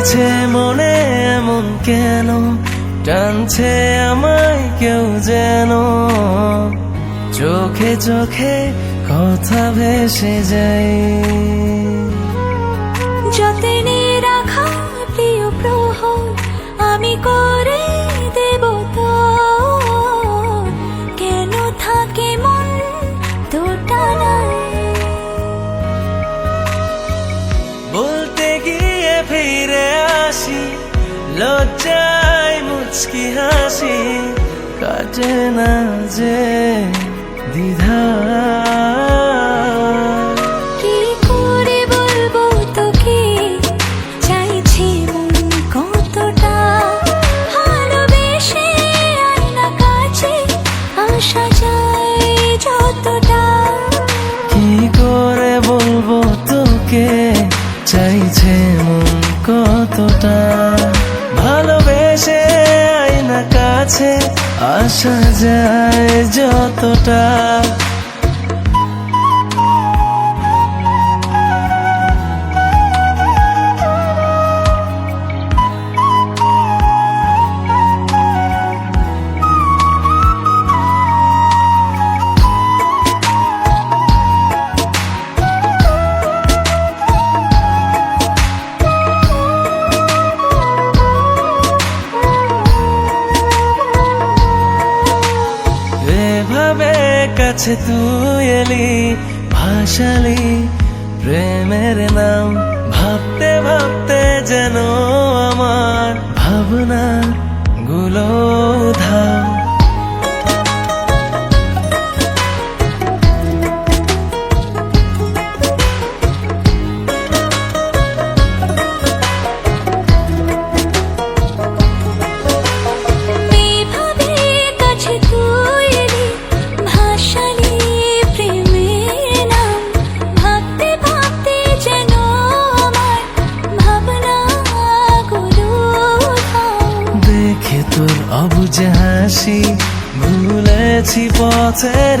হয়েছে মনে এমন কেন, টানছে আমায় কেউ যেন, চোখে চোখে কথা ভেসে যায়। যতনে রাখা প্রিয় প্রহর আমি করে দেব তো, কেন থাকে মন দোটানায়। বলতে গিয়ে ফিরে আসি, লজ্জায় মুচকি হাসি, কাটে না যে দ্বিধা। কি করে বলবো তোকে চাইছি মন কতটা, ভালোবেসে আয়না কাছে আসা যায় যতটা। কি করে বলবো তোকে চাইছে মন কতটা, ভালোবেসে আয়না কাছে আসা যায় যতটা। এভাবে কাছে তুই এলি, ভাসালি প্রেমের নাম, ভাবতে ভাবতে যেন আমার ভাবনা গুলো ধাও। এভাবে কাছে তুই এলি, ভাসালি প্রেমের নাম, ভাবতে ভাবতে যেন আমার ভাবনাগুলো ধাও। দেখে তোর অবুঝ হাসি, ভুলেছি পথের